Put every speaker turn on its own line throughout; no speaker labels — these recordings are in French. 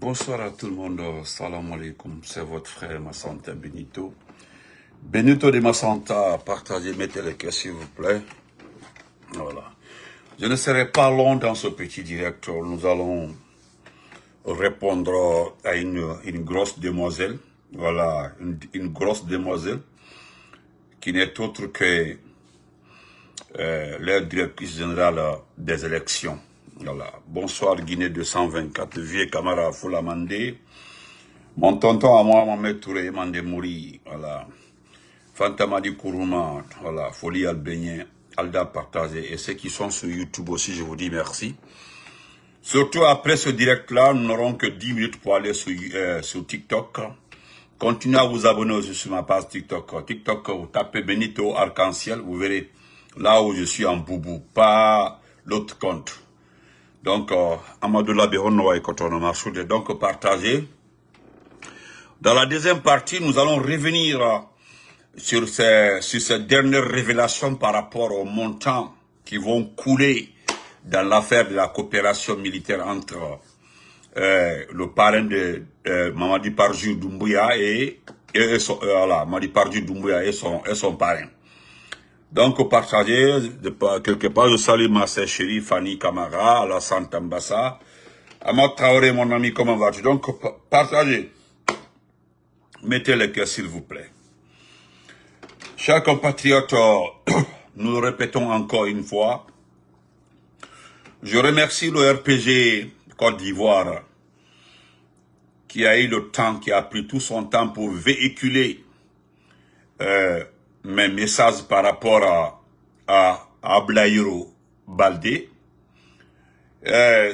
Bonsoir à tout le monde, salam alaikum, c'est votre frère Massanta Benito. Benito de Massanta, partagez, mettez les cœurs s'il vous plaît. Voilà. Je ne serai pas long dans ce petit direct, nous allons répondre à une grosse demoiselle. Voilà, une grosse demoiselle qui n'est autre que la directrice générale des élections. Voilà. Bonsoir Guinée 224, vieux camarade Foulamandé. Mon tonton à moi, Mohamed Touré, Mandé Mouri, voilà. Fantamadi Kourouma, voilà. Folie Albénien, Alda partagé. Et ceux qui sont sur YouTube aussi, je vous dis merci. Surtout après ce direct-là, nous n'aurons que 10 minutes pour aller sur TikTok. Continuez à vous abonner aussi sur ma page TikTok. TikTok, vous tapez Benito Arc-en-Ciel, vous verrez là où je suis en boubou, pas l'autre compte. Donc, Amadou Labiron et Kotono Marchoude, donc partagez. Dans la deuxième partie, nous allons revenir sur ces dernières révélations par rapport aux montants qui vont couler dans l'affaire de la coopération militaire entre le parrain de Mamadi Parjou Doumbouya et Mamadi Parjou Doumbouya et son parrain. Donc, partagez, quelque part, je salue ma sœur chérie Fanny Camara, Alassane Tambassa, Amad Traoré, mon ami, comment vas-tu? Donc, partagez. Mettez les cœurs, s'il vous plaît. Chers compatriotes, nous le répétons encore une fois. Je remercie le RPG Côte d'Ivoire qui a eu le temps, qui a pris tout son temps pour véhiculer mes messages par rapport à Ablaïro Baldé.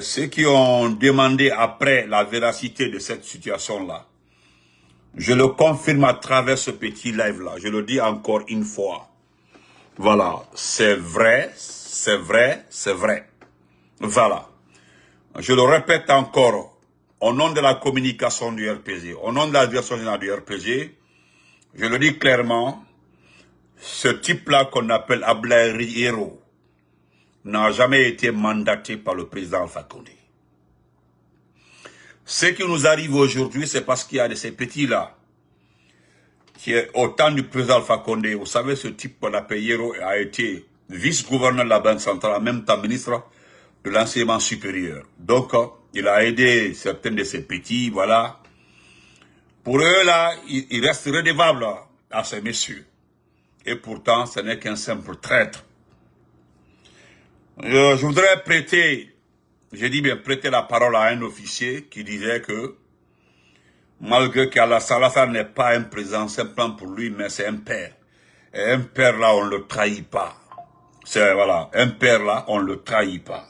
Ceux qui ont demandé après la véracité de cette situation-là, je le confirme à travers ce petit live-là. Je le dis encore une fois. Voilà, c'est vrai, c'est vrai, c'est vrai. Voilà. Je le répète encore, au nom de la communication du RPG, au nom de la direction générale du RPG, je le dis clairement, ce type-là qu'on appelle Ablaïri Hero n'a jamais été mandaté par le président Alpha Condé. Ce qui nous arrive aujourd'hui, c'est parce qu'il y a de ces petits-là, qui est au temps du président Alpha Condé. Vous savez, ce type qu'on appelle Hero a été vice-gouverneur de la Banque centrale, en même temps ministre de l'enseignement supérieur. Donc, il a aidé certains de ces petits, voilà. Pour eux, là, il reste redevable à ces messieurs. Et pourtant, ce n'est qu'un simple traître. Je voudrais prêter, j'ai dit bien prêter la parole à un officier qui disait que malgré qu'Alassane n'est pas un président simplement pour lui, mais c'est un père. Et un père là, on ne le trahit pas. C'est voilà, un père là, on ne le trahit pas.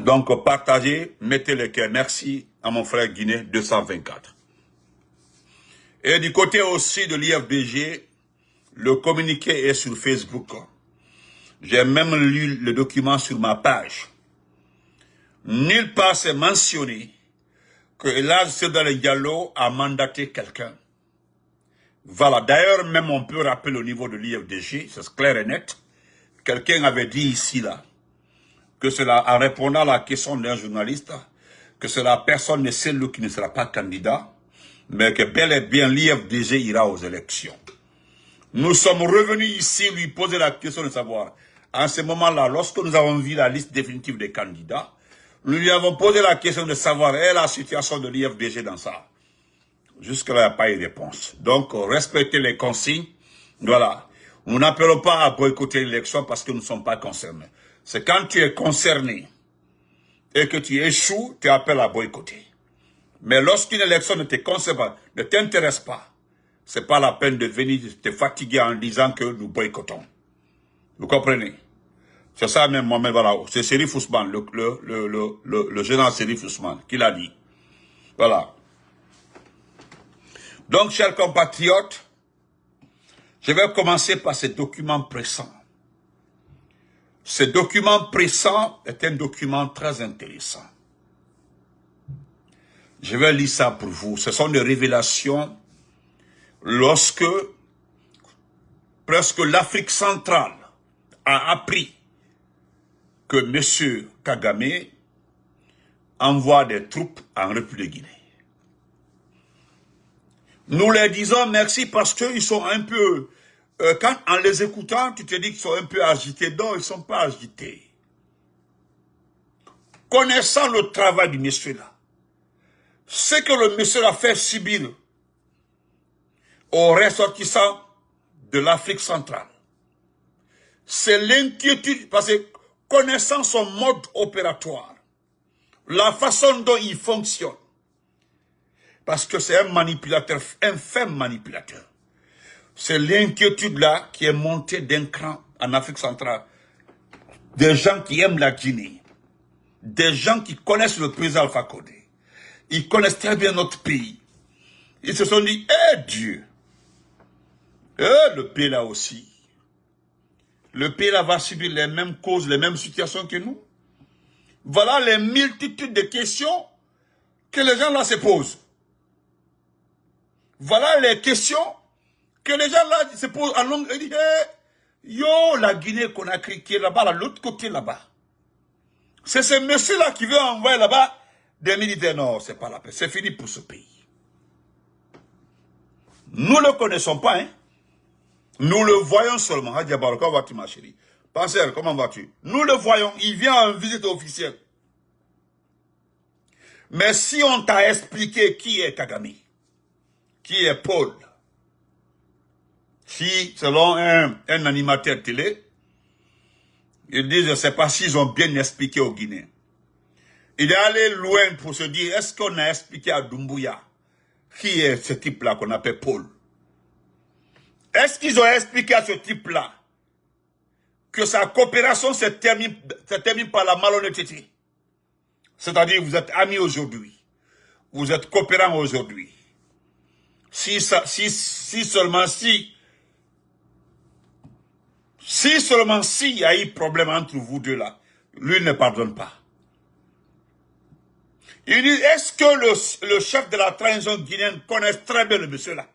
Donc partagez, mettez les cœurs. Merci à mon frère Guinée 224. Et du côté aussi de l'IFDG, le communiqué est sur Facebook. J'ai même lu le document sur ma page. Nulle part c'est mentionné que Elhadji Sédar Diallo a mandaté quelqu'un. Voilà, d'ailleurs même on peut rappeler au niveau de l'IFDG, c'est clair et net, quelqu'un avait dit ici là, que cela, en répondant à la question d'un journaliste, que c'est la personne de celle qui ne sera pas candidat, mais que bel et bien l'IFDG ira aux élections. Nous sommes revenus ici lui poser la question de savoir, en ce moment-là, lorsque nous avons vu la liste définitive des candidats, nous lui avons posé la question de savoir est la situation de l'IFDG dans ça. Jusque-là, il n'y a pas eu de réponse. Donc, respectez les consignes. Voilà. Nous n'appelons pas à boycotter l'élection parce que nous ne sommes pas concernés. C'est quand tu es concerné et que tu échoues, tu appelles à boycotter. Mais lorsqu'une élection ne te concerne pas, ne t'intéresse pas, c'est pas la peine de venir te fatiguer en disant que nous boycottons. Vous comprenez? C'est ça même, moi-même, voilà. C'est Chérif Ousmane, le général Chérif Ousmane, qui l'a dit. Voilà. Donc, chers compatriotes, je vais commencer par ces documents pressants. Ce document pressant est un document très intéressant. Je vais lire ça pour vous. Ce sont des révélations lorsque presque l'Afrique centrale a appris que M. Kagame envoie des troupes en République de Guinée. Nous leur disons merci parce qu'ils sont un peu... quand en les écoutant, tu te dis qu'ils sont un peu agités. Non, ils ne sont pas agités. Connaissant le travail du monsieur là, ce que le monsieur a fait subir aux ressortissants de l'Afrique centrale, c'est l'inquiétude, parce que connaissant son mode opératoire, la façon dont il fonctionne, parce que c'est un manipulateur, un fin manipulateur, c'est l'inquiétude là qui est montée d'un cran en Afrique centrale. Des gens qui aiment la Guinée, des gens qui connaissent le président Alpha Condé, ils connaissent très bien notre pays. Ils se sont dit, eh Dieu, le pays là aussi, le pays là va subir les mêmes causes, les mêmes situations que nous. Voilà les multitudes de questions que les gens là se posent. Voilà les questions que les gens là se posent en longue. Ils disent, yo, la Guinée-Conakry qui est là-bas, à l'autre côté là-bas. C'est ce monsieur-là qui veut envoyer là-bas des militaires. Non, c'est pas la paix. C'est fini pour ce pays. Nous ne le connaissons pas, hein. Nous le voyons seulement. Hadia Baraka, comment vas-tu, ma chérie? Pensez, comment vas-tu? Nous le voyons. Il vient en visite officielle. Mais si on t'a expliqué qui est Kagame, qui est Paul, si, selon un animateur télé, ils disent, je ne sais pas s'ils ont bien expliqué aux Guinéens. Il est allé loin pour se dire, est-ce qu'on a expliqué à Doumbouya qui est ce type-là qu'on appelle Paul? Est-ce qu'ils ont expliqué à ce type-là que sa coopération se termine par la malhonnêteté? C'est-à-dire, vous êtes amis aujourd'hui, vous êtes coopérants aujourd'hui. Si seulement il y a eu problème entre vous deux là, lui ne pardonne pas. Il dit, est-ce que le chef de la transition guinéenne connaît très bien le monsieur là?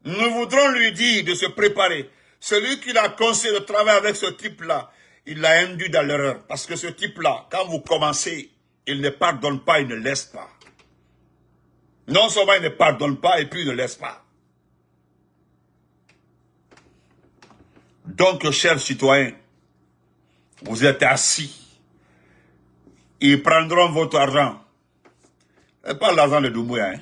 Nous voudrons lui dire de se préparer. Celui qui l'a conseillé de travailler avec ce type-là, il l'a induit dans l'erreur. Parce que ce type-là, quand vous commencez, il ne pardonne pas, il ne laisse pas. Non seulement il ne pardonne pas, et puis il ne laisse pas. Donc, chers citoyens, vous êtes assis. Ils prendront votre argent. Et pas l'argent de Doumbouya, hein.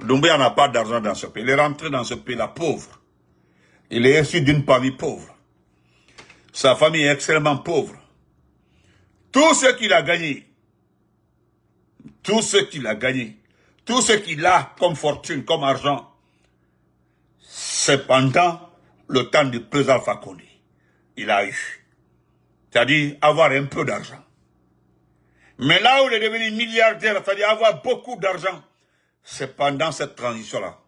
Doumbouya n'a pas d'argent dans ce pays. Il est rentré dans ce pays-là pauvre. Il est issu d'une famille pauvre. Sa famille est extrêmement pauvre. Tout ce qu'il a gagné, tout ce qu'il a comme fortune, comme argent, c'est pendant le temps du président Alpha Condé. Il a eu. C'est-à-dire avoir un peu d'argent. Mais là où il est devenu milliardaire, c'est-à-dire avoir beaucoup d'argent, c'est pendant cette transition-là.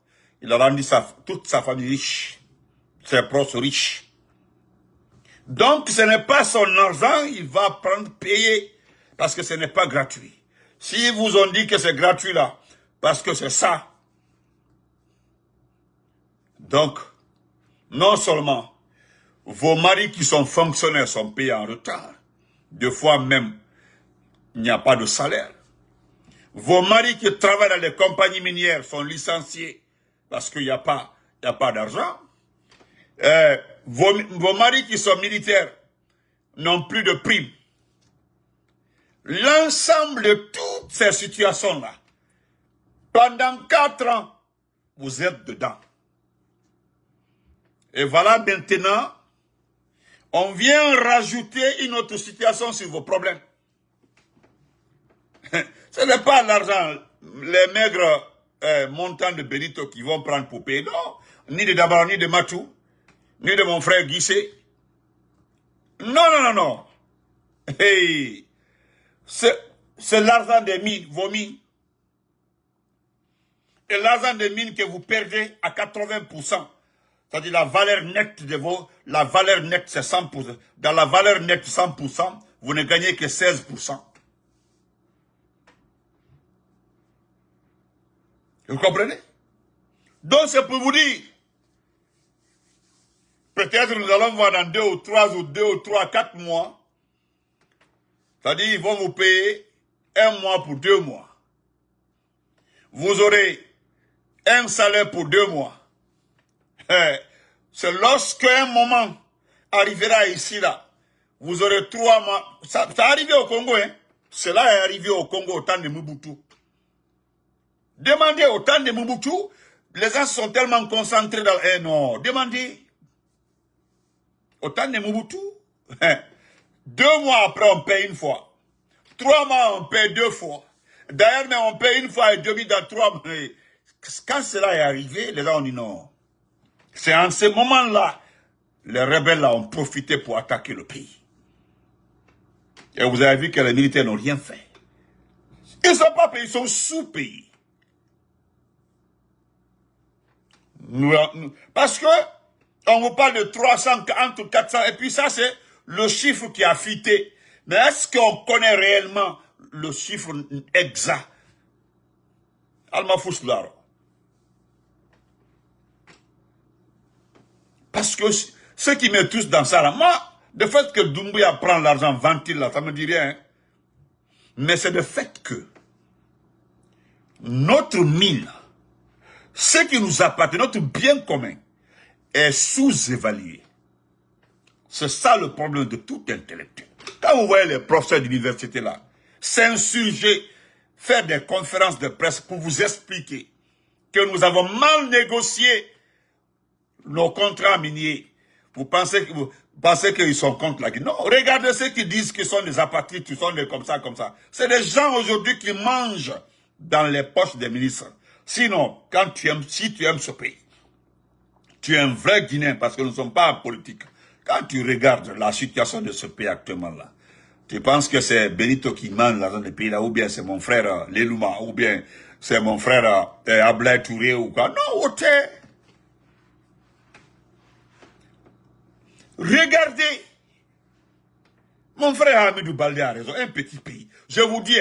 Il a rendu toute sa famille riche, ses proches riches. Donc ce n'est pas son argent, il va prendre, payer, parce que ce n'est pas gratuit. S'ils vous ont dit que c'est gratuit là, parce que c'est ça. Donc, non seulement vos maris qui sont fonctionnaires sont payés en retard, deux fois même, il n'y a pas de salaire. Vos maris qui travaillent dans les compagnies minières sont licenciés parce qu'il n'y a pas d'argent. Vos maris qui sont militaires n'ont plus de primes. L'ensemble de toutes ces situations-là, pendant 4 ans, vous êtes dedans. Et voilà maintenant, on vient rajouter une autre situation sur vos problèmes. Ce n'est pas l'argent, les maigres montants de Benito qui vont prendre pour payer, non. Ni de Dabara, ni de Matou, ni de mon frère Guissé. Non. Hey, c'est l'argent des mines, vos mines. Et l'argent des mines que vous perdez à 80%. C'est-à-dire la valeur nette la valeur nette c'est 100%. Dans la valeur nette 100%, vous ne gagnez que 16%. Vous comprenez? Donc c'est pour vous dire, peut-être nous allons voir dans 2 ou 3, 4 mois, c'est-à-dire ils vont vous payer un mois pour 2 mois. Vous aurez un salaire pour 2 mois. C'est lorsqu'un moment arrivera ici, là, vous aurez 3 mois. Ça arrivé au Congo, hein. Cela est arrivé au Congo au temps de Mobutu. Demandez au temps de Mobutu, les gens sont tellement concentrés dans... non, demandez. Au temps de Mobutu, 2 mois après, on paye une fois. 3 mois, on paye 2 fois. D'ailleurs, mais on paye une fois et demi dans 3 mois. Quand cela est arrivé, les gens ont dit non. C'est en ce moment-là, les rebelles là ont profité pour attaquer le pays. Et vous avez vu que les militaires n'ont rien fait. Ils ne sont pas payés, ils sont sous-payés. Parce que on vous parle de 300, entre 400, et puis ça c'est le chiffre qui a fuité. Mais est-ce qu'on connaît réellement le chiffre exact? Alma Fouslaro. Parce que ce qui me touche dans ça, là, moi, le fait que Doumbouya prend l'argent, vend-il là, ça me dit rien. Hein? Mais c'est le fait que notre mine, ce qui nous appartient, notre bien commun, est sous-évalué. C'est ça le problème de tout intellectuel. Quand vous voyez les professeurs d'université là, s'insurger, faire des conférences de presse pour vous expliquer que nous avons mal négocié nos contrats miniers, vous pensez qu'ils sont contre la Guinée. Non, regardez ceux qui disent qu'ils sont des apatrides, qu'ils sont des comme ça, comme ça. C'est des gens aujourd'hui qui mangent dans les poches des ministres. Sinon, si tu aimes ce pays, tu es un vrai Guinéen, parce que nous ne sommes pas en politique. Quand tu regardes la situation de ce pays actuellement là, tu penses que c'est Benito qui mange l'argent du pays là, ou bien c'est mon frère Lelouma, ou bien c'est mon frère Ablaye Touré ou quoi. Non, ok. Regardez, mon frère Hamidou Baldé a raison, un petit pays. Je vous dis,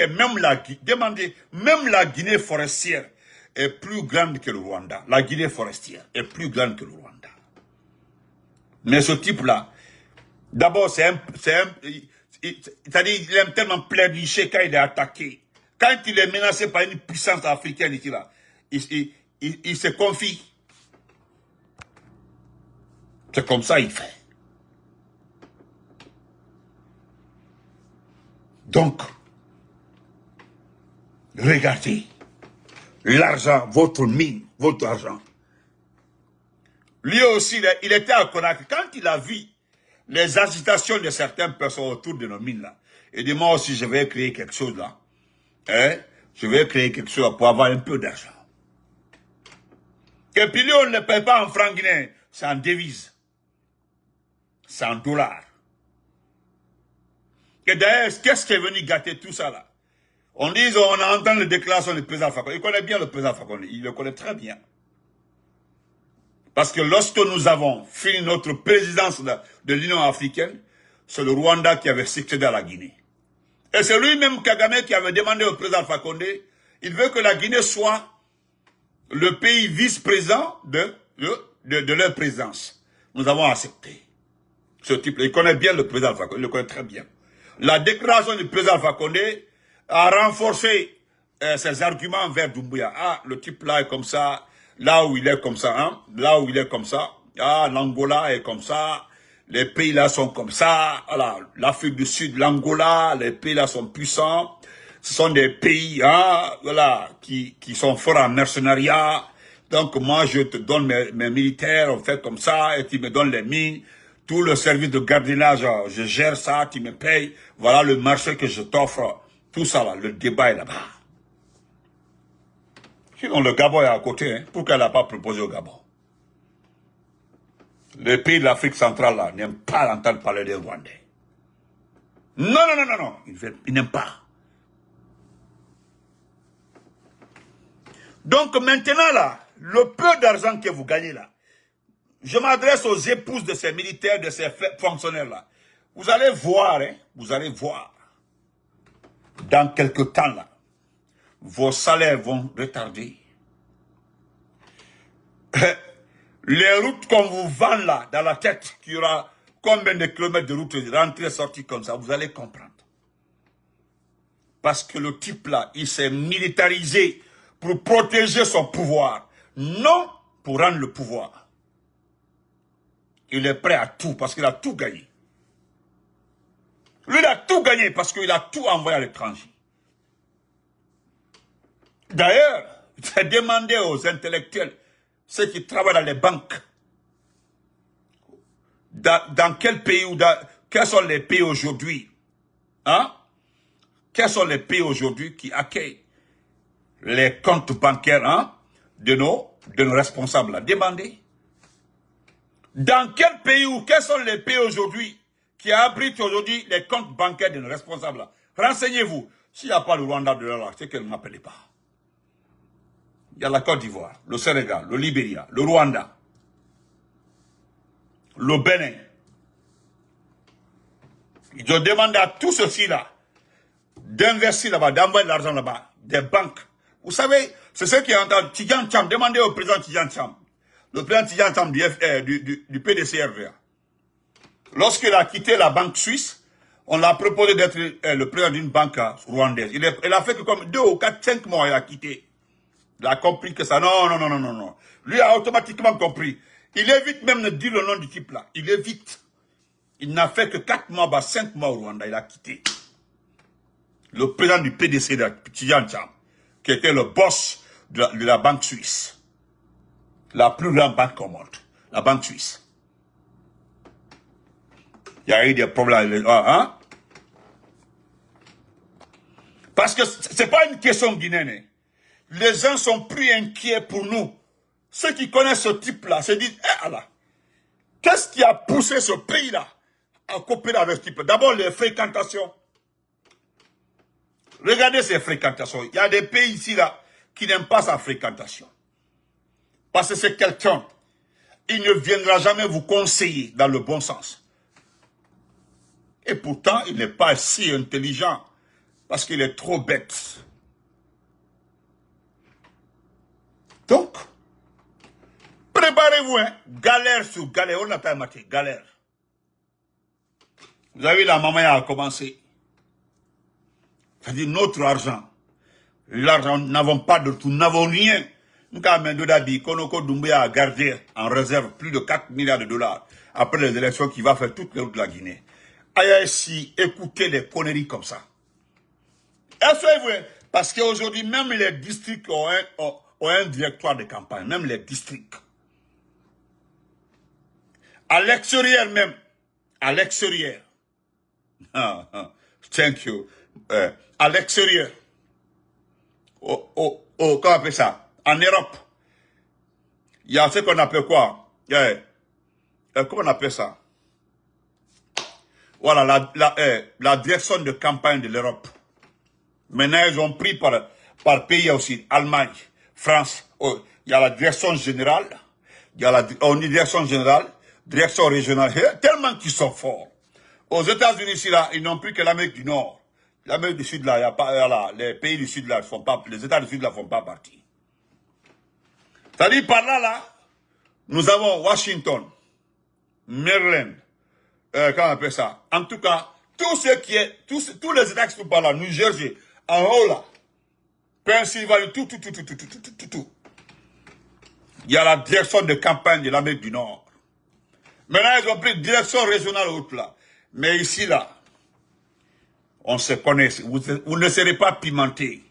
demandez, même la Guinée forestière est plus grande que le Rwanda. La Guinée forestière est plus grande que le Rwanda. Mais ce type-là, d'abord, c'est-à-dire, il aime tellement pleurnicher quand il est attaqué. Quand il est menacé par une puissance africaine ici, là, il se confie. C'est comme ça qu'il fait. Donc, regardez, l'argent, votre mine, votre argent. Lui aussi, il était à Conakry. Quand il a vu les agitations de certaines personnes autour de nos mines là, il dit, moi aussi, je vais créer quelque chose là. Hein? Je vais créer quelque chose pour avoir un peu d'argent. Et puis lui, on ne le paye pas en francs guinéens, c'est en devise. C'est en dollars. Et d'ailleurs, qu'est-ce qui est venu gâter tout ça là? On dit, on a entendu la déclaration du président Fakonde. Il connaît bien le président Fakonde, il le connaît très bien. Parce que lorsque nous avons fini notre présidence de l'Union africaine, c'est le Rwanda qui avait succédé à la Guinée. Et c'est lui-même, Kagame, qui avait demandé au président Fakonde, il veut que la Guinée soit le pays vice-président de leur présidence. Nous avons accepté. Ce type-là, il connaît bien le président Fakonde, il le connaît très bien. La déclaration du président Fakonde a renforcé ses arguments vers Doumbouya. Ah, le type là est comme ça, là où il est comme ça, hein, là où il est comme ça. Ah, l'Angola est comme ça, les pays là sont comme ça. Voilà, l'Afrique du Sud, l'Angola, les pays là sont puissants. Ce sont des pays, hein, voilà, qui sont forts en mercenariat. Donc moi, je te donne mes militaires, on fait comme ça, et tu me donnes les mines. Tout le service de gardiennage, je gère ça, tu me payes. Voilà le marché que je t'offre. Tout ça là, le débat est là-bas. Sinon, le Gabon est à côté. Hein. Pourquoi elle n'a pas proposé au Gabon? Les pays de l'Afrique centrale là n'aiment pas entendre parler des Rwandais. Non, non, non, non, non. Ils n'aiment pas. Donc maintenant là, le peu d'argent que vous gagnez là, je m'adresse aux épouses de ces militaires, de ces fonctionnaires-là. Vous allez voir, hein, vous allez voir, dans quelques temps, là, vos salaires vont retarder. Les routes qu'on vous vend là, dans la tête, qu'il y aura combien de kilomètres de routes rentrées, sorties comme ça, vous allez comprendre. Parce que le type là, il s'est militarisé pour protéger son pouvoir. Non pour rendre le pouvoir. Il est prêt à tout parce qu'il a tout gagné. Lui, il a tout gagné parce qu'il a tout envoyé à l'étranger. D'ailleurs, j'ai demandé aux intellectuels, ceux qui travaillent dans les banques, dans quel pays ou quels sont les pays aujourd'hui, hein? Quels sont les pays aujourd'hui qui accueillent les comptes bancaires, hein, de nos responsables là? Demandez. Dans quel pays ou quels sont les pays aujourd'hui qui abritent aujourd'hui les comptes bancaires de nos responsables là? Renseignez-vous. S'il n'y a pas le Rwanda de là, c'est qu'elle ne m'appelait pas. Il y a la Côte d'Ivoire, le Sénégal, le Libéria, le Rwanda, le Bénin. Ils ont demandé à tous ceux-ci-là d'investir là-bas, d'envoyer de l'argent là-bas, des banques. Vous savez, c'est ce qui est entendu. Tidjane Thiam, demandez au président Tidjane Thiam, le président Tidjane Thiam du PDCRVA. Lorsqu'il a quitté la banque suisse, on l'a proposé d'être le président d'une banque rwandaise. Il a fait que comme 2 ou 4, 5 mois, il a quitté. Il a compris que ça, non. Lui a automatiquement compris. Il évite même de dire le nom du type là. Il évite. Il n'a fait que 4 mois, 5 mois au Rwanda, il a quitté. Le président du PDC, Tidjane Thiam, qui était le boss de la banque suisse. La plus grande banque au monde. La banque suisse. Il y a eu des problèmes. Hein? Parce que ce n'est pas une question guinéenne. Les gens sont plus inquiets pour nous. Ceux qui connaissent ce type-là se disent, qu'est-ce qui a poussé ce pays-là à coopérer avec ce type? D'abord, les fréquentations. Regardez ces fréquentations. Il y a des pays ici là qui n'aiment pas sa fréquentation. Parce que c'est quelqu'un. Il ne viendra jamais vous conseiller dans le bon sens. Et pourtant, il n'est pas si intelligent. Parce qu'il est trop bête. Donc, préparez-vous, hein. Galère sur galère. On n'a pas maté. Galère. Vous avez vu, la maman a commencé. C'est-à-dire notre argent. L'argent, nous n'avons pas de tout, nous n'avons rien. Nous, quand même, Konoko Doumbouya a gardé en réserve plus de 4 milliards de dollars après les élections qui va faire toutes les routes de la Guinée. Aïe, écoutez des conneries comme ça. Est-ce vrai? Parce qu'aujourd'hui, même les districts ont un directoire de campagne, même les districts. À l'extérieur même, à l'extérieur. Thank you. À l'extérieur. Comment on appelle ça? En Europe. Il y a ce qu'on appelle quoi? Comment on appelle ça? Voilà, la direction de campagne de l'Europe. Maintenant, ils ont pris par pays aussi. Allemagne, France. Il y a la direction générale. Il y a la direction générale, direction régionale. Tellement qu'ils sont forts. Aux États-Unis, ici, là, ils n'ont plus que l'Amérique du Nord. L'Amérique du Sud, là, il y a pas, les pays du Sud, là, les États du Sud, là, ne font pas partie. C'est-à-dire, par là, nous avons Washington, Maryland, comment on appelle ça? En tout cas, tous les États qui sont par là, New Jersey, en haut là, Pennsylvanie, tout. Il y a la direction de campagne de l'Amérique du Nord. Maintenant, ils ont pris direction régionale haute là. Mais ici là, on se connaît. Vous ne serez pas pimenté.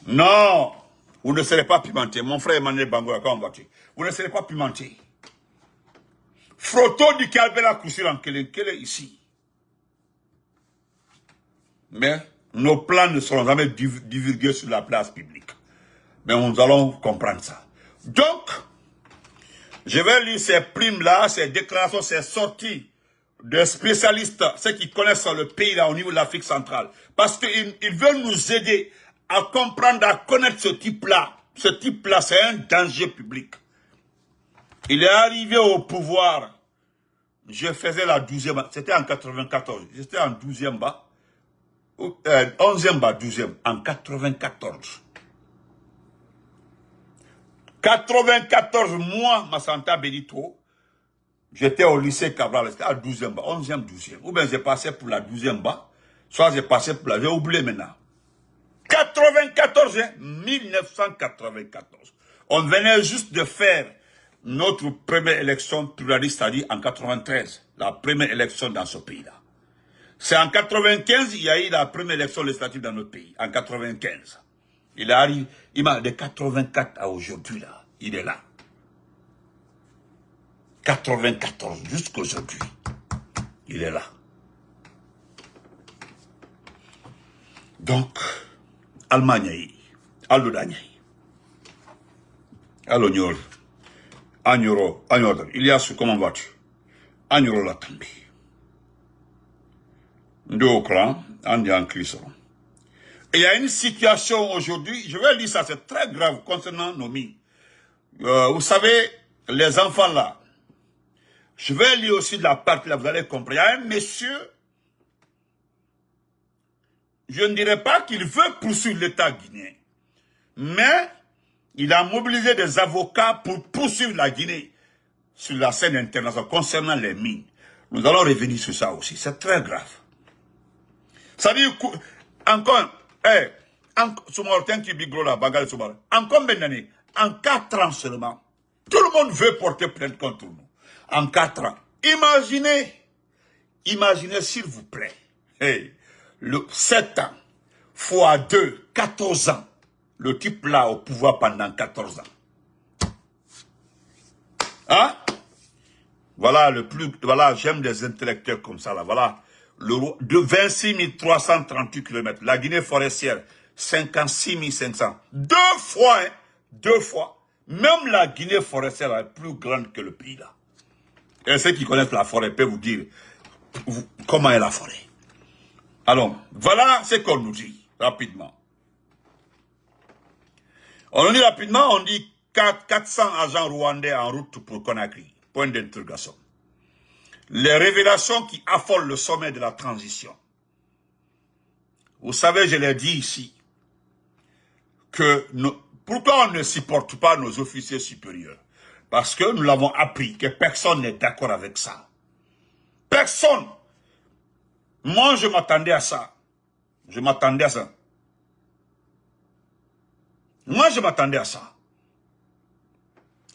Non, vous ne serez pas pimenté. Mon frère Emmanuel Bangoua, comment vas-tu? Vous ne serez pas pimenté. Frotto du Calbela Koussiran Kele ici. Mais nos plans ne seront jamais divulgués sur la place publique. Mais nous allons comprendre ça. Donc, je vais lire ces primes-là, ces déclarations, ces sorties de spécialistes, ceux qui connaissent le pays là au niveau de l'Afrique centrale. Parce qu'ils veulent nous aider à comprendre, à connaître ce type-là. Ce type-là, c'est un danger public. Il est arrivé au pouvoir. Je faisais la 12e, c'était en 94. J'étais en 12e bas. 11e bas, 12e, en 94. 94 mois, Massanta Benito, j'étais au lycée Cabral, c'était à 12e bas, 11e, 12e. Ou bien j'ai passé pour la 12e bas, Soit j'ai passé pour la j'ai oublié maintenant. 94, hein, 1994. On venait juste de faire notre première élection pluraliste, c'est-à-dire en 93. La première élection dans ce pays-là. C'est en 95, il y a eu la première élection législative dans notre pays. En 95. Il arrive, il m'a de 84 à aujourd'hui, là. Il est là. 94, jusqu'aujourd'hui. Il est là. Donc, Allemagne, Allemagne, Allemagne, Agnoro, Agnoro, il y a ce, comment vas-tu? Agnoro la tambi. Ndokra, Andi Anklisoro. Et il y a une situation aujourd'hui, je vais lire ça, c'est très grave concernant nos mines. Vous savez, les enfants là, je vais lire aussi de la partie là, vous allez comprendre. Il y a un monsieur, je ne dirais pas qu'il veut poursuivre l'État guinéen, mais il a mobilisé des avocats pour poursuivre la Guinée sur la scène internationale concernant les mines. Nous allons revenir sur ça aussi, c'est très grave. Ça veut dire, encore, en combien d'années? En 4 ans seulement. Tout le monde veut porter plainte contre nous. En 4 ans. Imaginez s'il vous plaît. Hey, 7 ans fois 2, 14 ans. Le type là au pouvoir pendant 14 ans. Hein? Voilà voilà, j'aime des intellectuels comme ça là. Voilà. De 26 338 km. La Guinée forestière, 56 500. 2 fois, hein, 2 fois. Même la Guinée forestière est plus grande que le pays là. Et ceux qui connaissent la forêt peuvent vous dire comment est la forêt. Alors, voilà ce qu'on nous dit, rapidement. On nous dit rapidement, on dit 400 agents rwandais en route pour Conakry. Point d'interrogation. Les révélations qui affolent le sommet de la transition. Vous savez, je l'ai dit ici, que pourquoi on ne supporte pas nos officiers supérieurs? Parce que nous l'avons appris, que personne n'est d'accord avec ça. Personne. Moi, je m'attendais à ça. Je m'attendais à ça. Moi, je m'attendais à ça.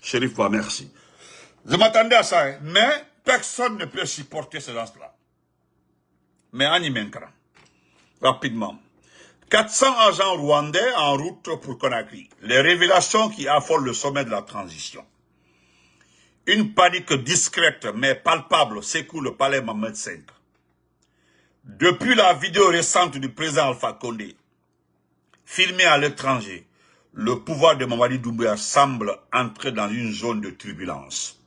Chérif, merci. Je m'attendais à ça, hein, mais personne ne peut supporter ce gens-là. Mais on y manquera. Rapidement. 400 agents rwandais en route pour Conakry. Les révélations qui affolent le sommet de la transition. Une panique discrète mais palpable secoue le palais Mohamed V. Depuis la vidéo récente du président Alpha Condé, filmée à l'étranger, le pouvoir de Mamadi Doumbouya semble entrer dans une zone de turbulence.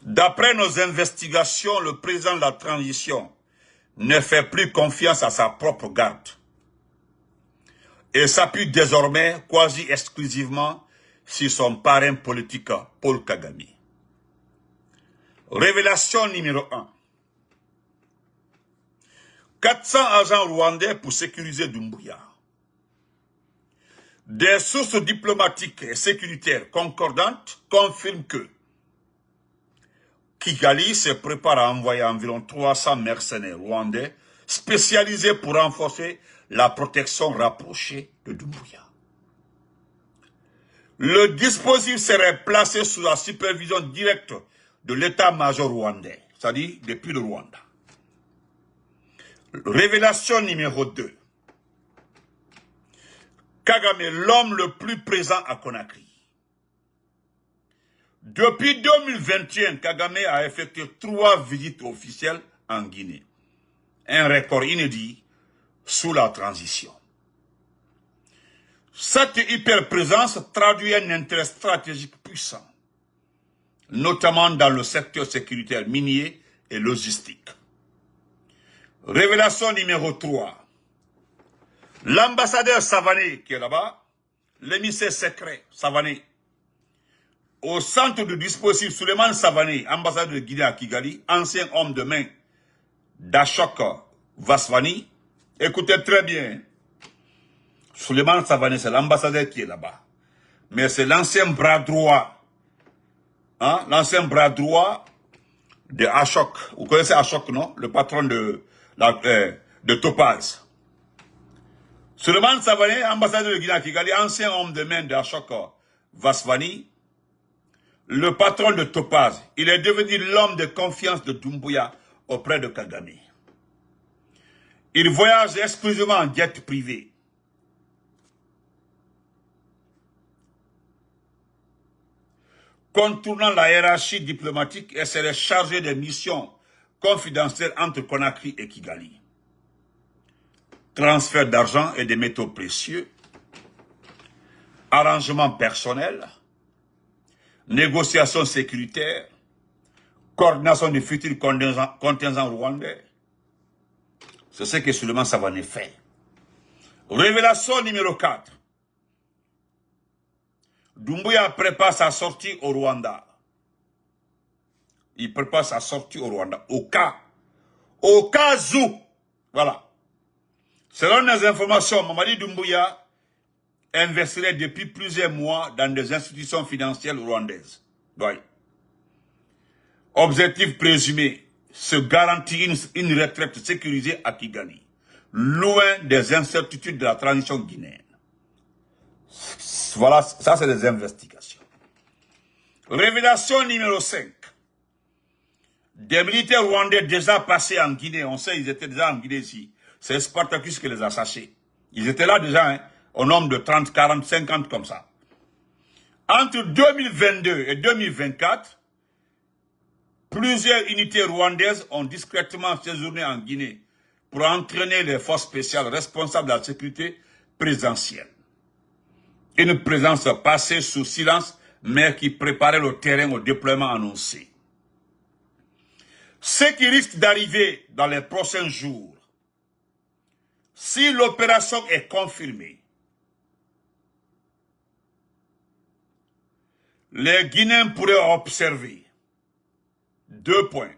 D'après nos investigations, le président de la transition ne fait plus confiance à sa propre garde et s'appuie désormais quasi exclusivement sur son parrain politique, Paul Kagame. Révélation numéro 1. 400 agents rwandais pour sécuriser Doumbouya. Des sources diplomatiques et sécuritaires concordantes confirment que Kigali se prépare à envoyer environ 300 mercenaires rwandais spécialisés pour renforcer la protection rapprochée de Doumbouya. Le dispositif serait placé sous la supervision directe de l'état-major rwandais, c'est-à-dire depuis le Rwanda. Révélation numéro 2. Kagame, l'homme le plus présent à Conakry. Depuis 2021, Kagame a effectué 3 visites officielles en Guinée. Un record inédit sous la transition. Cette hyperprésence traduit un intérêt stratégique puissant, notamment dans le secteur sécuritaire minier et logistique. Révélation numéro 3. L'ambassadeur Savané qui est là-bas, l'émissaire secret Savané, au centre de dispositif Souleymane Savané, ambassadeur de Guinée à Kigali, ancien homme de main d'Ashok Vaswani, écoutez très bien, Souleymane Savané, c'est l'ambassadeur qui est là-bas. Mais c'est l'ancien bras droit, hein, l'ancien bras droit de Ashok. Vous connaissez Ashok, non? Le patron de Topaz. Souleymane Savané, ambassadeur de Guinée à Kigali, ancien homme de main de Ashok Vasvani, le patron de Topaz. Il est devenu l'homme de confiance de Doumbouya auprès de Kagame. Il voyage exclusivement en jet privé. Contournant la hiérarchie diplomatique et serait chargé des missions confidentielles entre Conakry et Kigali. Transfert d'argent et de métaux précieux, arrangement personnel, négociations sécuritaires, coordination du futur contingent rwandais. C'est ce que Souleymane Savané fait. Révélation numéro 4. Doumbouya prépare sa sortie au Rwanda. Il prépare sa sortie au Rwanda. Au cas où. Voilà. Selon les informations, Mamadi Doumbouya investirait depuis plusieurs mois dans des institutions financières rwandaises. Oui. Objectif présumé, se garantir une retraite sécurisée à Kigali, loin des incertitudes de la transition guinéenne. Voilà, ça c'est des investigations. Révélation numéro 5. Des militaires rwandais déjà passés en Guinée, on sait ils étaient déjà en Guinée ici. C'est Spartacus qui les a sachés. Ils étaient là déjà, hein, au nombre de 30, 40, 50 comme ça. Entre 2022 et 2024, plusieurs unités rwandaises ont discrètement séjourné en Guinée pour entraîner les forces spéciales responsables de la sécurité présidentielle. Une présence passée sous silence, mais qui préparait le terrain au déploiement annoncé. Ce qui risque d'arriver dans les prochains jours, si l'opération est confirmée, les Guinéens pourraient observer 2 points.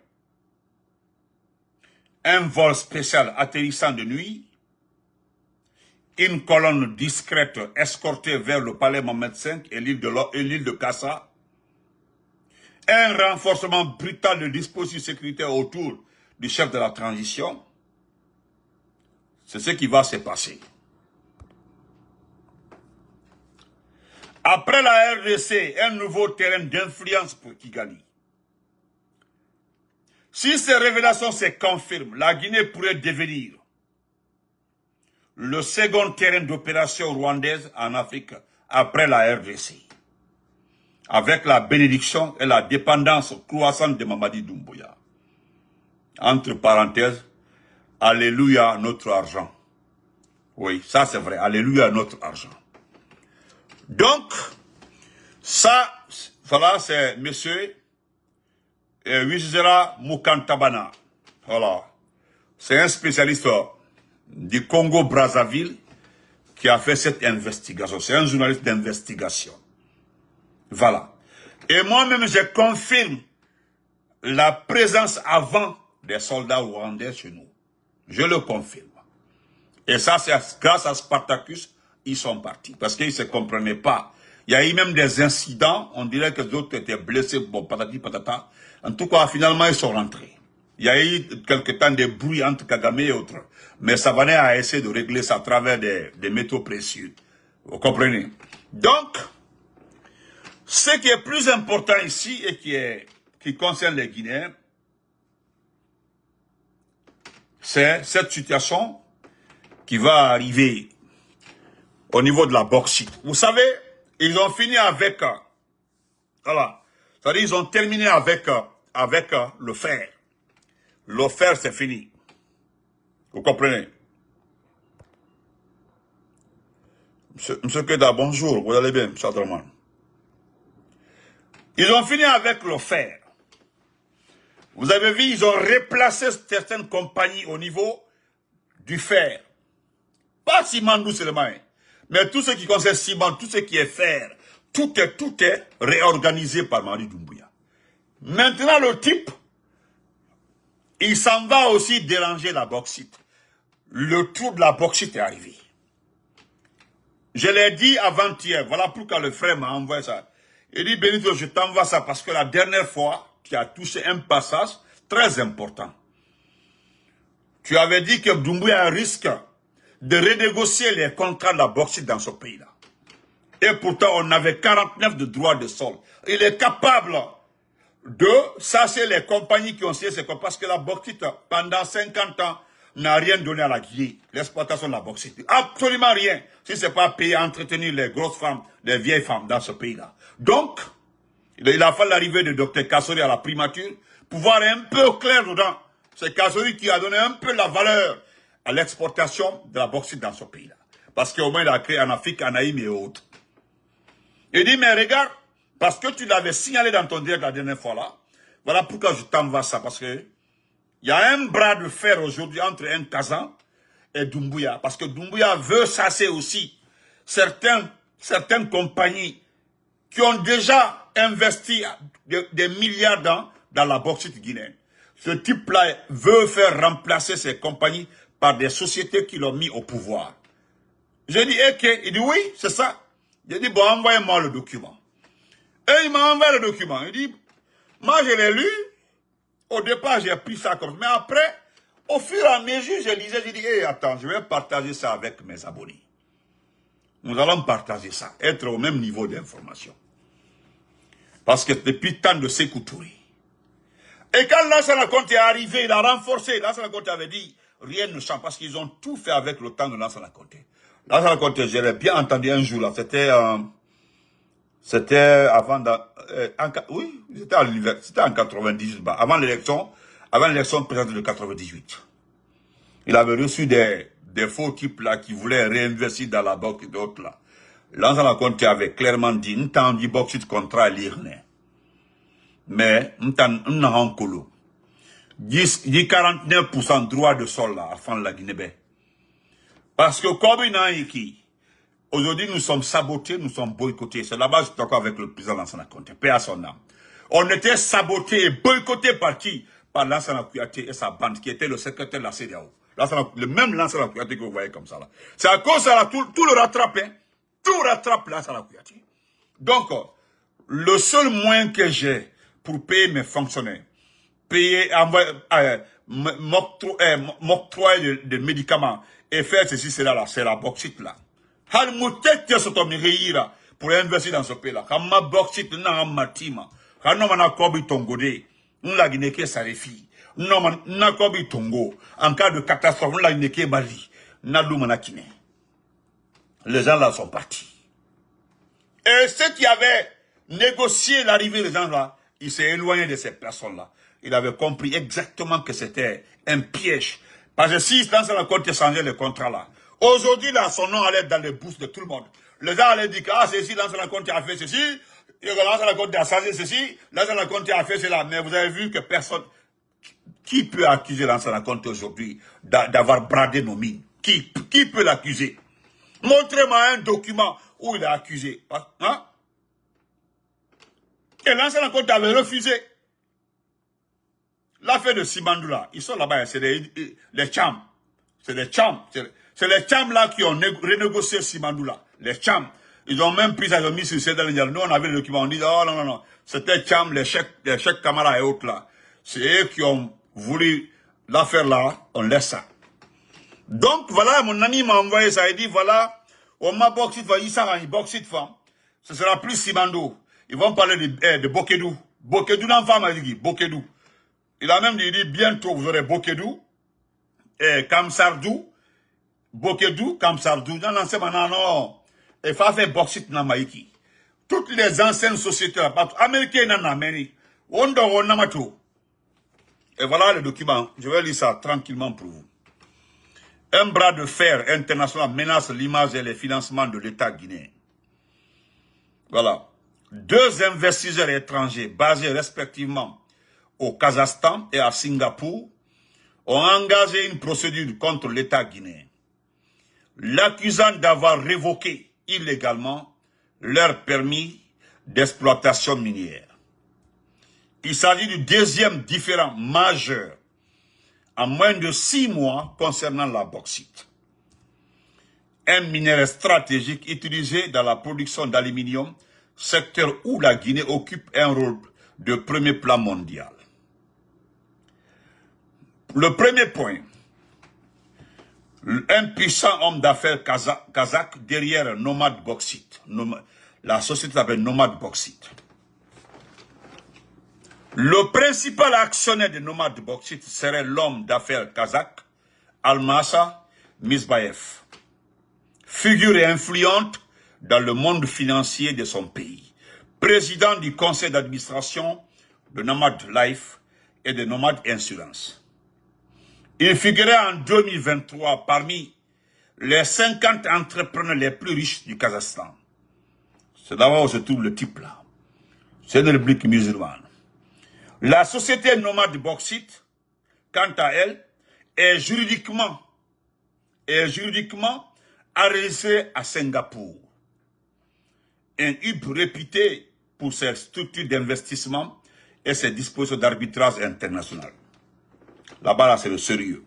Un vol spécial atterrissant de nuit, une colonne discrète escortée vers le palais Mohamed V et l'île de Kassa, un renforcement brutal de dispositifs sécuritaires autour du chef de la transition. C'est ce qui va se passer. Après la RDC, un nouveau terrain d'influence pour Kigali. Si ces révélations se confirment, la Guinée pourrait devenir le second terrain d'opération rwandaise en Afrique après la RDC, avec la bénédiction et la dépendance croissante de Mamadi Doumbouya. Entre parenthèses, alléluia notre argent. Oui, ça c'est vrai, alléluia notre argent. Donc, ça, voilà, c'est monsieur Wizera Mukantabana. Voilà. C'est un spécialiste du Congo-Brazzaville qui a fait cette investigation. C'est un journaliste d'investigation. Voilà. Et moi-même, je confirme la présence avant des soldats rwandais chez nous. Je le confirme. Et ça, c'est grâce à Spartacus, ils sont partis. Parce qu'ils ne se comprenaient pas. Il y a eu même des incidents, on dirait que d'autres étaient blessés, bon, patati patata. En tout cas, finalement, ils sont rentrés. Il y a eu quelque temps des bruits entre Kagame et autres. Mais Savané a essayé de régler ça à travers des métaux précieux. Vous comprenez? Donc, ce qui est plus important ici et qui concerne les Guinéens, c'est cette situation qui va arriver au niveau de la bauxite. Vous savez, ils ont fini avec, voilà, c'est-à-dire ils ont terminé avec le fer. Le fer, c'est fini. Vous comprenez? Monsieur Keda, bonjour, vous allez bien, M. Abdelman. Ils ont fini avec le fer. Vous avez vu, ils ont replacé certaines compagnies au niveau du fer. Pas ciment seulement, mais tout ce qui concerne ciment, tout ce qui est fer, tout est réorganisé par Mamadi Doumbouya. Maintenant, le type, il s'en va aussi déranger la bauxite. Le tour de la bauxite est arrivé. Je l'ai dit avant-hier, voilà pourquoi le frère m'a envoyé ça. Il dit, Benito, je t'envoie ça parce que la dernière fois, qui a touché un passage très important. Tu avais dit que Doumbouya risque de renégocier les contrats de la bauxite dans ce pays-là. Et pourtant, on avait 49 de droits de sol. Il est capable de chasser les compagnies qui ont signé ces contrats parce que la bauxite, pendant 50 ans, n'a rien donné à la Guinée, l'exploitation de la bauxite. Absolument rien. Si ce n'est pas payer à entretenir les grosses femmes, les vieilles femmes dans ce pays-là. Donc, il a fallu l'arrivée de Dr Kassori à la primature pour voir un peu clair dedans. C'est Kassori qui a donné un peu la valeur à l'exportation de la bauxite dans ce pays-là. Parce qu'au moins, il a créé en Afrique, en Haïm et autres. Il dit, mais regarde, parce que tu l'avais signalé dans ton direct la dernière fois là, voilà pourquoi je t'envoie ça, parce que il y a un bras de fer aujourd'hui entre un Kazan et Doumbouya, parce que Doumbouya veut chasser aussi certaines compagnies qui ont déjà investi des milliards dans la bauxite guinéenne. Ce type-là veut faire remplacer ces compagnies par des sociétés qui l'ont mis au pouvoir. J'ai dit, ok, il dit oui, c'est ça. J'ai dit, bon, envoyez-moi le document. Et il m'a envoyé le document. Il dit, moi je l'ai lu. Au départ, j'ai pris ça comme ça. Mais après, au fur et à mesure, je lisais, j'ai dit, hey, attends, je vais partager ça avec mes abonnés. Nous allons partager ça, être au même niveau d'information. Parce que depuis tant de Sékou Touré. Et quand Lansana Conté est arrivé, il a renforcé. Lansana Conté avait dit, rien ne change, parce qu'ils ont tout fait avec le temps de Lansana Conté. Lansana Conté, j'avais bien entendu un jour, là, c'était avant, oui, c'était en 98, avant l'élection présidentielle de 98. Il avait reçu des faux types là qui voulaient réinvestir dans la banque et d'autres là. Lansana Conté avait clairement dit, nous t'en dit bauxite contrat l'Irne. Mais, nous t'en colo. 49% droit de sol là, à fin de la Guinée. Parce que comme il n'a qui, aujourd'hui, nous sommes sabotés, nous sommes boycottés. C'est là-bas que je suis d'accord avec le président Lansana Conté. Paix à son âme. On était sabotés et boycottés par qui? Par Lansana Kouyaté et sa bande, qui était le secrétaire de la CEDEAO. Le même Lansana Kouyaté que vous voyez comme ça là. C'est à cause de ça là, tout le rattrape, hein. Tout rattrape Lansana Kouyaté. Donc, le seul moyen que j'ai pour payer mes fonctionnaires, m'octroyer des médicaments et faire ceci, cela là, c'est la bauxite là. Pour investir dans ce pays-là. Quand ma bauxite n'a ma tima, quand non ma kobi tongode, on la Guinée qui s'arrêfie. Non ma kobi tongo. En cas de catastrophe, on la Guinée qui Mali. N'a mana Guinée. Les gens là sont partis. Et ceux qui avaient négocié l'arrivée des gens là, il s'est éloigné de ces personnes-là. Il avait compris exactement que c'était un piège. Parce que si Lansana Conté changeait le contrat là, aujourd'hui là, son nom allait dans les bouches de tout le monde. Les gens allaient dire que ah, ceci, Lansana Conté a fait ceci, Lansana Conté a changé ceci, Lansana Conté a fait cela. Mais vous avez vu que personne, qui peut accuser Lansana Conté aujourd'hui d'avoir bradé nos mines? Qui peut l'accuser? Montrez-moi un document où il est accusé. Hein? Et Lansana Conté avait refusé. L'affaire de Simandoula, ils sont là-bas, c'est les Tchams. C'est les Tchams. C'est les Tchams là qui ont renégocié Simandoula. Les Tchams. Ils ont même pris ça, ils ont mis sur cette ligne. Nous, on avait le document, on dit, oh non, non, non. C'était Tcham, les chèques Camara et autres là. C'est eux qui ont voulu l'affaire là, on laisse ça. Donc, voilà, mon ami m'a envoyé ça, il dit, voilà, on m'a bauxite, il s'en bauxite femme. Ce sera plus Simando. Ils vont parler de Bokedou. Bokedou, l'enfant m'a dit, Bokedou. Il a même dit, bientôt vous aurez Bokedou, et Kamsardou, Bokedou, Kamsardou, non, non, c'est maintenant, non. Il faut faire bauxite dans Maïki. Toutes les anciennes sociétés, américaines en Amérique, on doit tout. Et voilà le document, je vais lire ça tranquillement pour vous. Un bras de fer international menace l'image et les financements de l'État guinéen. Voilà. 2 investisseurs étrangers basés respectivement au Kazakhstan et à Singapour ont engagé une procédure contre l'État guinéen, l'accusant d'avoir révoqué illégalement leur permis d'exploitation minière. Il s'agit du 2e différend majeur en moins de 6 mois concernant la bauxite. Un minerai stratégique utilisé dans la production d'aluminium, secteur où la Guinée occupe un rôle de premier plan mondial. Le premier point, un puissant homme d'affaires kazakh derrière Nomad Bauxite. La société s'appelle Nomad Bauxite. Le principal actionnaire de Nomad Bauxite serait l'homme d'affaires kazakh Almasa Misbaev, figure influente dans le monde financier de son pays, président du conseil d'administration de Nomad Life et de Nomad Insurance. Il figurait en 2023 parmi les 50 entrepreneurs les plus riches du Kazakhstan. C'est là où se trouve le type là. C'est une république musulmane. La société Nomad Bauxite, quant à elle, est juridiquement enregistrée à Singapour. Un hub réputé pour ses structures d'investissement et ses dispositions d'arbitrage international. Là-bas, là, c'est le sérieux.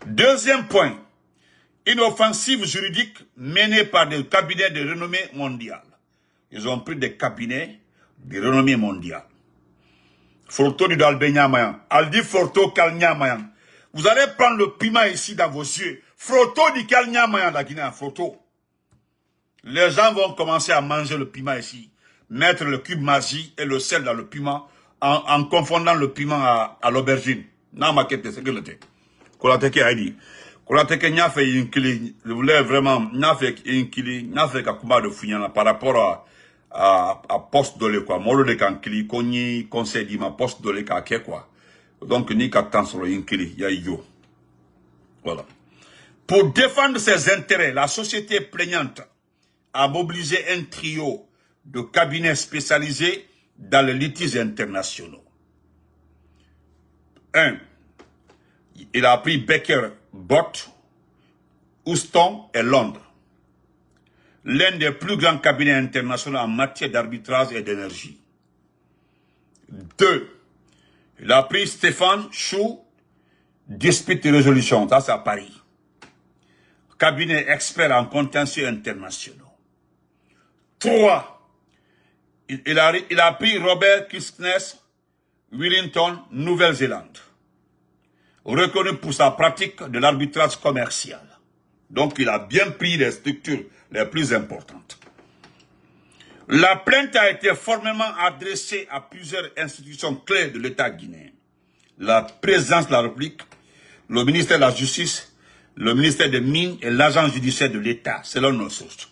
Deuxième point, une offensive juridique menée par des cabinets de renommée mondiale. Ils ont pris des cabinets de renommée mondiale. Forto du Dalbenya Mayan. Aldi Forto Kalnya Mayan. Vous allez prendre le piment ici dans vos yeux. Forto du Kalnya Mayan, la Guinée, Forto. Les gens vont commencer à manger le piment ici. Mettre le cube magie et le sel dans le piment en confondant le piment à l'aubergine. Non, ma quête, c'est que le thé. Kolateke a dit. Kolateke n'a fait une kili. Je voulais vraiment, n'a fait une kili, n'a fait qu'un combat de fouillant par rapport à poste de l'école. Moi, le kankili, koni, conseil dit ma poste de l'école, quoi. Donc, ni qu'à temps sur une kili, y a yo. Voilà. Pour défendre ses intérêts, la société plaignante a mobilisé un trio de cabinets spécialisés dans les litiges internationaux. 1. Il a pris Baker Bott, Houston et Londres. L'un des plus grands cabinets internationaux en matière d'arbitrage et d'énergie. 2. Il a pris Stéphane Chou, Dispute et Résolution, ça c'est à Paris. Cabinet expert en contentieux internationaux. 3. Il a pris Robert Kirkness, Wellington, Nouvelle-Zélande. Reconnu pour sa pratique de l'arbitrage commercial. Donc il a bien pris les structures les plus importantes. La plainte a été formellement adressée à plusieurs institutions clés de l'État guinéen. La présidence de la République, le ministère de la Justice, le ministère des Mines et l'agence judiciaire de l'État, selon nos sources.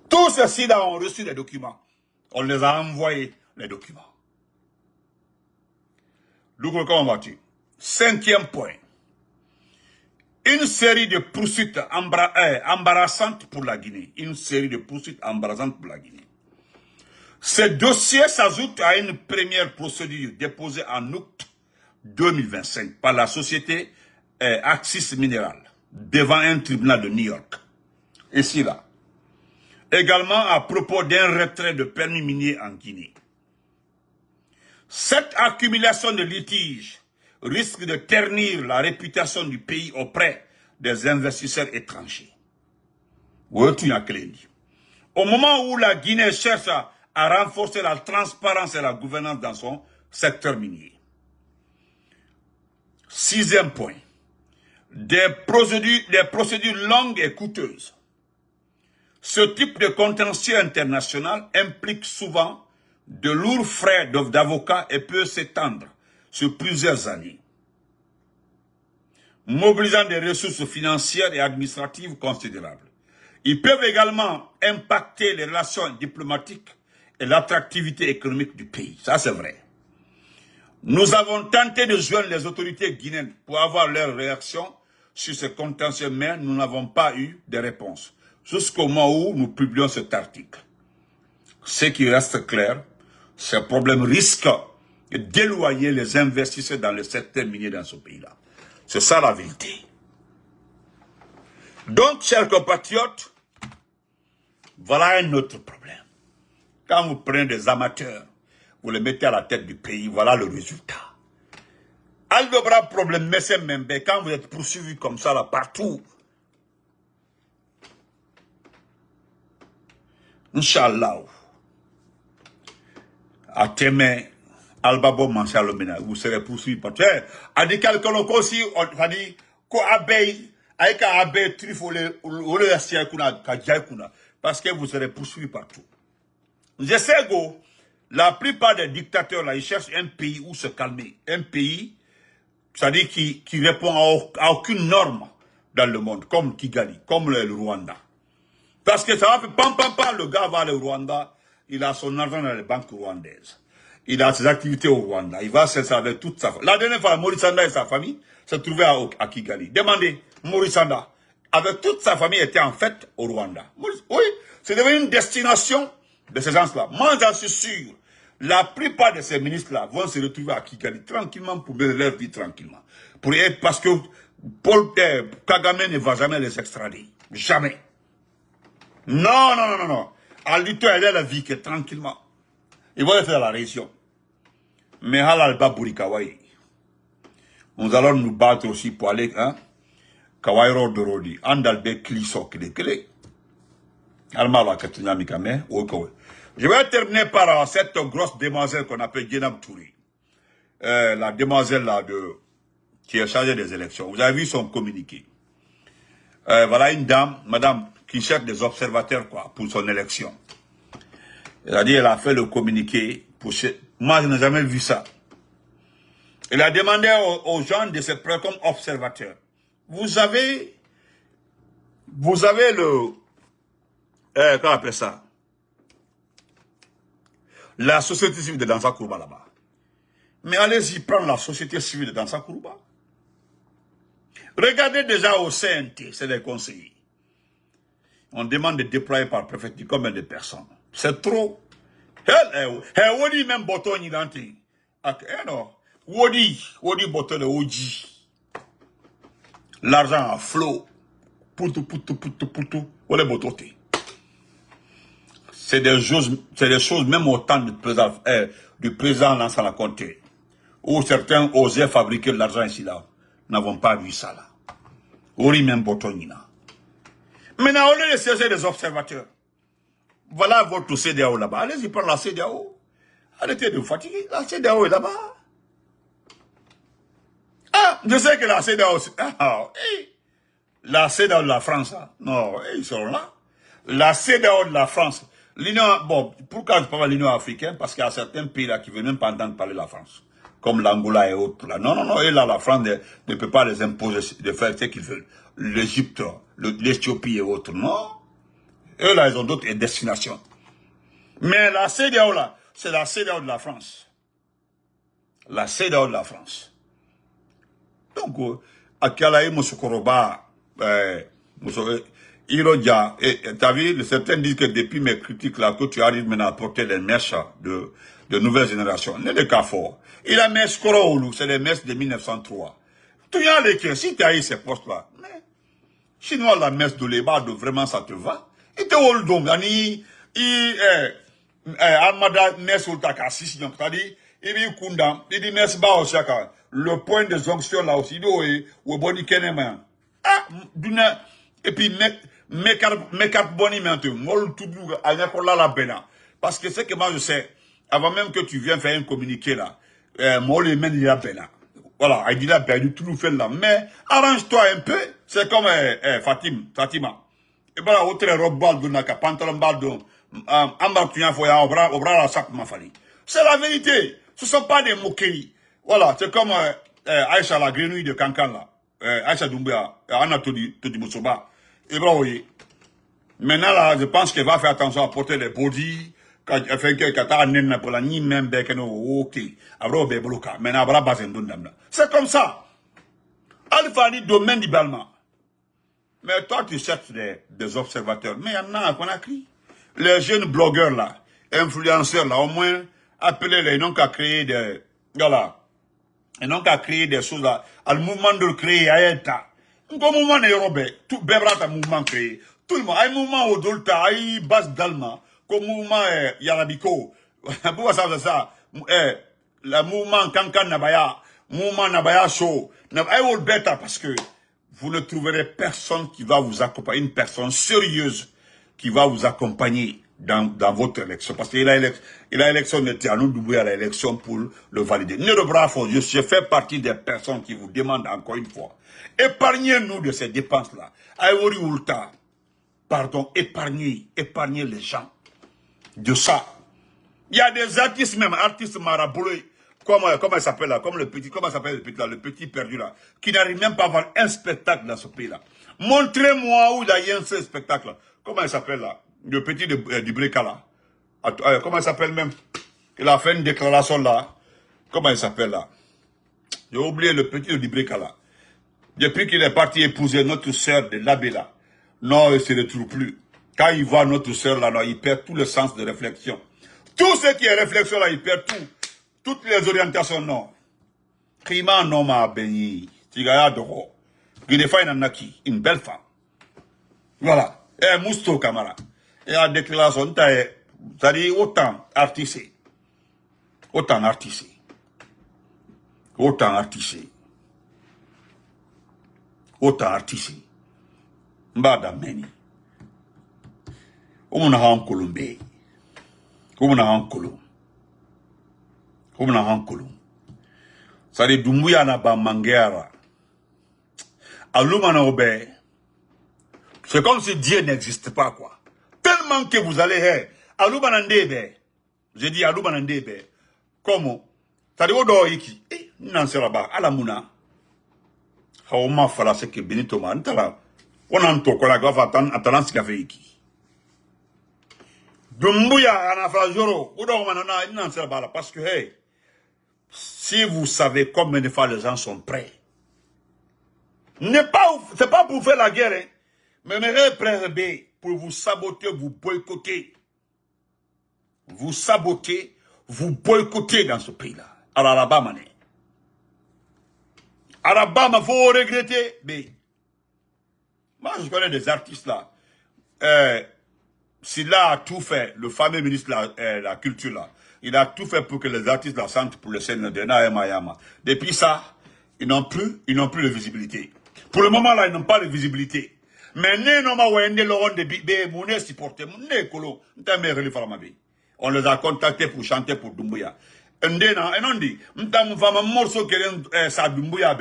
Tous ceux-ci-là ont reçu les documents. On les a envoyés, les documents. Donc, comment vas-tu? 5e point. Une série de poursuites embarrassantes pour la Guinée. Une série de poursuites embarrassantes pour la Guinée. Ce dossier s'ajoute à une première procédure déposée en août 2025 par la société Axis Mineral devant un tribunal de New York. Ici, là. Également à propos d'un retrait de permis minier en Guinée. Cette accumulation de litiges risque de ternir la réputation du pays auprès des investisseurs étrangers. Au moment où la Guinée cherche à renforcer la transparence et la gouvernance dans son secteur minier. 6e point. Des procédures longues et coûteuses. Ce type de contentieux international implique souvent de lourds frais d'avocats et peut s'étendre sur plusieurs années, mobilisant des ressources financières et administratives considérables. Ils peuvent également impacter les relations diplomatiques et l'attractivité économique du pays. Ça, c'est vrai. Nous avons tenté de joindre les autorités guinéennes pour avoir leur réaction sur ces contentieux, mais nous n'avons pas eu de réponse jusqu'au moment où nous publions cet article. Ce qui reste clair, ces problèmes risquent d'éloigner les investisseurs dans le secteur minier dans ce pays-là. C'est ça la vérité. Donc, chers compatriotes, voilà un autre problème. Quand vous prenez des amateurs, vous les mettez à la tête du pays, voilà le résultat. Aldobra problème, mais c'est même quand vous êtes poursuivi comme ça là partout. Inch'Allah. à Témé, Albabo Manchalomena, vous serez poursuivi par terre. A dit quelqu'un aussi, on a dit, ko abeille, avec un abeille truffe ou le assier kuna, parce que vous serez poursuivi partout. Je sais, go, la plupart des dictateurs là, ils cherchent un pays où se calmer. Un pays, c'est-à-dire qui répond à aucune norme dans le monde, comme Kigali, comme le Rwanda. Parce que ça va faire pam, le gars va aller au Rwanda, il a son argent dans les banques rwandaises. Il a ses activités au Rwanda. Il va s'installer avec toute sa famille. La dernière fois, Maurice Sanda et sa famille se trouvaient à Kigali. Demandez, Maurice Sanda, avec toute sa famille, était en fait au Rwanda. Oui, c'est devenu une destination de ces gens-là. Moi, j'en suis sûr. La plupart de ces ministres-là vont se retrouver à Kigali tranquillement pour mener leur vie tranquillement. Parce que Kagame ne va jamais les extrader. Jamais. Non. À lui, elle est la vie que tranquillement. Ils vont le faire à la région. Mais halal babouri kawaii. Nous allons nous battre aussi pour aller, hein, kawaii dorodi. Andalbe kliso kile. Almala katunami kame, okowe. Je vais terminer par cette grosse demoiselle qu'on appelle Djenab Touré. La demoiselle là qui est chargée des élections. Vous avez vu son communiqué. Voilà une dame, madame, qui cherche des observateurs, quoi, pour son élection. C'est-à-dire, elle a fait le communiqué pour moi, je n'ai jamais vu ça. Elle a demandé aux gens de se prendre comme observateurs. Vous avez le, comment on appelle ça? La société civile de Dansa Kourouba là-bas. Mais allez-y prendre la société civile de Dansa Kourouba. Regardez déjà au CNT, c'est les conseillers. On demande de déployer par préfecture combien de personnes. C'est trop. Wodi même botton identique. Non. Wodi botton de Oji. L'argent à flot. Poutou. Wole bototé. C'est des choses même au temps du président Lansana Conté. Où certains osaient fabriquer de l'argent ici là. Nous n'avons pas vu ça là. Wodi même botton ina. Maintenant, au lieu de chercher des observateurs, voilà votre CDAO là-bas. Allez-y prendre la CDAO. Arrêtez de vous fatiguer. La CDAO est là-bas. Ah, je sais que la CDAO... la CDAO de la France, hein. Non, ils sont là. La CDAO de la France. L'Union... Bon, pourquoi je parle de l'Union africaine? Parce qu'il y a certains pays là qui ne veulent même pas entendre parler de la France. Comme l'Angola et autres. Là. Non. Et là, la France ne peut pas les imposer de faire ce qu'ils veulent. L'Égypte, l'Éthiopie et autres. Non. Eux là, ils ont d'autres destinations. Mais la CEDEAO là, c'est la CEDEAO de la France. La CEDEAO de la France. Donc, à Kalaï Moussokoroba, Irodja, t'as vu, certains disent que depuis mes critiques là, que tu arrives maintenant à porter les mèches de nouvelle génération. N'est le cas fort. Il a mèche Koroulu, c'est les mèches de 1903. Tu y as les si tu as eu ces postes là, mais, chinois la mèche de l'Eba, vraiment ça te va. Et te holdong, Almada Nesulta Kassis, donc c'est-à-dire, il dit Kunda, il dit Nesba Osaka, le point de jonction là aussi, ou Boni Kenema. Ah, et puis, Mekat Boni maintenant, Mol Toudou, Alnakola la Bena. Parce que c'est que moi je sais, avant même que tu viennes faire un communiqué là, Mol Meni la Bena. Voilà, il dit la Bena, tout nous fait là. Mais, arrange-toi un peu, c'est comme Fatima. Et voilà, autre robe baldo naka, pantalon baldo, ambartuyan foya, obra la sac mafali. C'est la vérité. Ce ne sont pas des moqueries. Voilà, c'est comme Aïcha la grenouille de Kankan là. Aïcha Doumbia, Anatoli Todimosoba. Et voilà, oui. Maintenant là, je pense qu'elle va faire attention à porter les body, quand elle fait que kata nena pour la ni même bekeno, ok. Abro bebloka. Maintenant, abra bazendon damna. C'est comme ça. Alpha dit domaine du balma. Mais toi, tu cherches des observateurs. Mais il y en a qu'on a crié. Les jeunes blogueurs là, influenceurs là, au moins, appelez-les, ils n'ont qu'à créer des... Voilà. Ils n'ont qu'à créer des choses là. Le mouvement de créer, à l'état. Un mouvement européen, tout un mouvement créé. Tout le monde, un mouvement au Dolta, un base d'Alma, comme mouvement Yarabiko. Pourquoi ça fait ça? Le mouvement Kankan Nabaya, mouvement Nabaya Show. Nabaya bêta parce que vous ne trouverez personne qui va vous accompagner, une personne sérieuse qui va vous accompagner dans votre élection. Parce qu'il a élection de Tianou Doumbouya à l'élection pour le valider. Nero Bravo, je fais partie des personnes qui vous demandent encore une fois, épargnez-nous de ces dépenses-là. Aïwori Oulta, pardon, épargnez les gens de ça. Il y a des artistes même, artistes maraboulés, comment il s'appelle là, comment s'appelle le petit là, le petit perdu là, qui n'arrive même pas à avoir un spectacle dans ce pays-là. Montrez-moi où il y a un seul spectacle. Comment il s'appelle là? Le petit du Breka là. Comment il s'appelle même? Il a fait une déclaration là. Comment il s'appelle là? J'ai oublié le petit du Breka là. Depuis qu'il est parti épouser notre sœur de l'abbé là. Non, il ne se retrouve plus. Quand il voit notre sœur là, non, il perd tout le sens de réflexion. Tout ce qui est réflexion là, il perd tout. Toutes les orientations, non. Krima non m'a béni. Tigaya doro. Guinefa Naki, une belle femme. Voilà. Et Mousto Kamara. Et la déclaration, c'est-à-dire autant artisé. Autant artisé. Autant artisé. Autant artisé. Mbada meni. Omuna han kolumbe. Omuna han kolum. Omuna han kolum. C'est-à-dire Doumbouya na ba mangera. Alumana obé. C'est comme si Dieu n'existe pas, quoi. Tellement que vous allez, Alubanandebe. J'ai dit Alubanandebe. Comment? C'est-à-dire, Odo Iki. N'en sera pas. Alamuna. Haoma fala c'est que Benito man. On en toko la gaffe attendant ce qu'a fait Iki. Doumbouya anafla joro. Odo manana, n'en sera pas là. Parce que, hey, si vous savez combien de fois les gens sont prêts, c'est pas pour faire la guerre, hein. Mais me préserver pour vous saboter, vous boycotter. Vous saboter, vous boycotter dans ce pays-là. À l'Alabama, Alabama, faut regretter. Mais moi, je connais des artistes là. S'il a tout fait, le fameux ministre de la culture là, il a tout fait pour que les artistes la sentent pour le Seigneur de Naïma. Depuis ça, ils n'ont plus de visibilité. Pour le moment là, ils n'ont pas de visibilité. Mais on les a contactés pour chanter pour Doumbouya. On dit, ça Doumbouya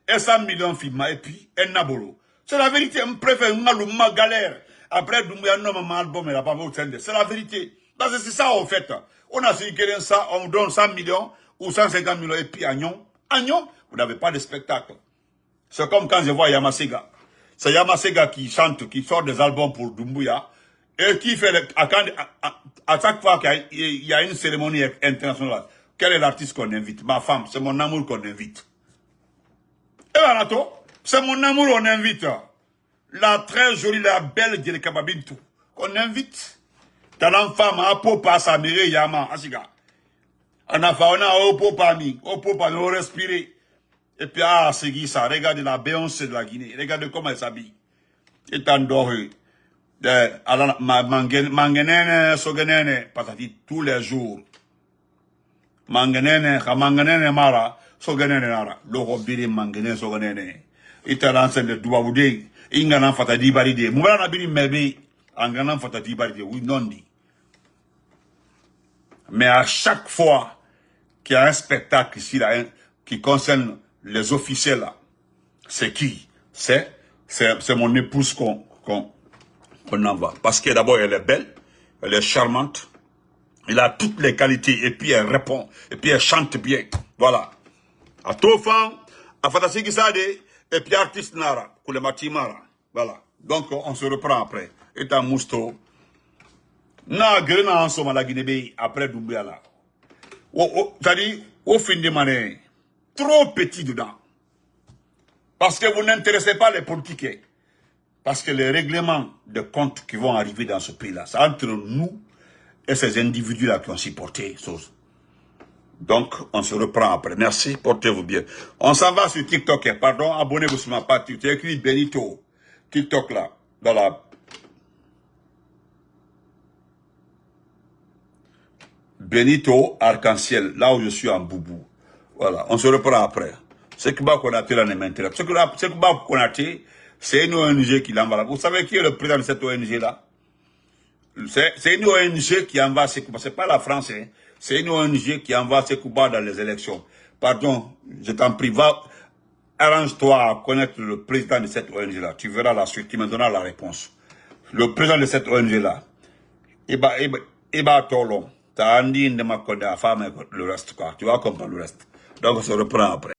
et 100 millions films et puis un nabolo. C'est la vérité, on préfère ma galère. Après Doumbouya, non, mon album, il n'a pas beau. C'est la vérité. Parce que c'est ça, en fait. On a su que ça, on donne 100 millions ou 150 millions et puis Agnon, vous n'avez pas de spectacle. C'est comme quand je vois Yamasega. C'est Yamasega qui chante, qui sort des albums pour Doumbouya et qui fait, à chaque fois qu'il y a une cérémonie internationale, quel est l'artiste qu'on invite? Ma femme, c'est mon amour qu'on invite. Et voilà, c'est mon amour qu'on invite. La très jolie, la belle Djele Kababintou, qu'on invite. Talent femme, à Popa, Samire, Yama, Asiga. On a Opopami, on respirer. Et puis, c'est qui ça? Regardez la Beyoncé de la Guinée. Regardez comment elle s'habille. Et tant d'oré. Mangenene, sogenene, patati, tous les jours. Mangenene, mara, sogenene, nara. L'orobiri, mangenene, sogenene. Et t'as lancé le douaoudé. Inganan fatadi baride. Moulana bini mebe. Anganan fatadi baride. Oui, non dit. Mais à chaque fois qu'il y a un spectacle ici, là, qui concerne les officiels là, c'est qui? C'est mon épouse qu'on envoie. Parce que d'abord, elle est belle, elle est charmante, elle a toutes les qualités, et puis elle répond, et puis elle chante bien. Voilà. À Tofan, à Fatasi Gisade, et puis artiste Nara, Koulemati Mara. Voilà. Donc, on se reprend après. Et à Mousto. Na grena en somme la Guinée après Doumbouya là. C'est-à-dire, au fin de l'année, trop petit dedans. Parce que vous n'intéressez pas les politiques. Parce que les règlements de comptes qui vont arriver dans ce pays-là, c'est entre nous et ces individus-là qui ont supporté choses. Donc, on se reprend après. Merci, portez-vous bien. On s'en va sur TikTok. Pardon, abonnez-vous sur ma page. Tu écris Benito. TikTok là, dans la... Benito Arc-en-Ciel, là où je suis en boubou. Voilà, on se reprend après. Ce que Konaté là ne m'intéresse. Ce que Konaté, c'est une ONG qui l'envoie. Vous savez qui est le président de cette ONG là? C'est une ONG qui envoie Sekouba, c'est pas la France, hein. C'est une ONG qui envoie Sekouba dans les élections. Pardon, je t'en prie, va, arrange-toi à connaître le président de cette ONG-là. Tu verras la suite, tu me donneras la réponse. Le président de cette ONG-là, Iba Tolon, t'as dit de ma femme le reste, quoi. Tu vas comprendre le reste. Donc, on se reprend après.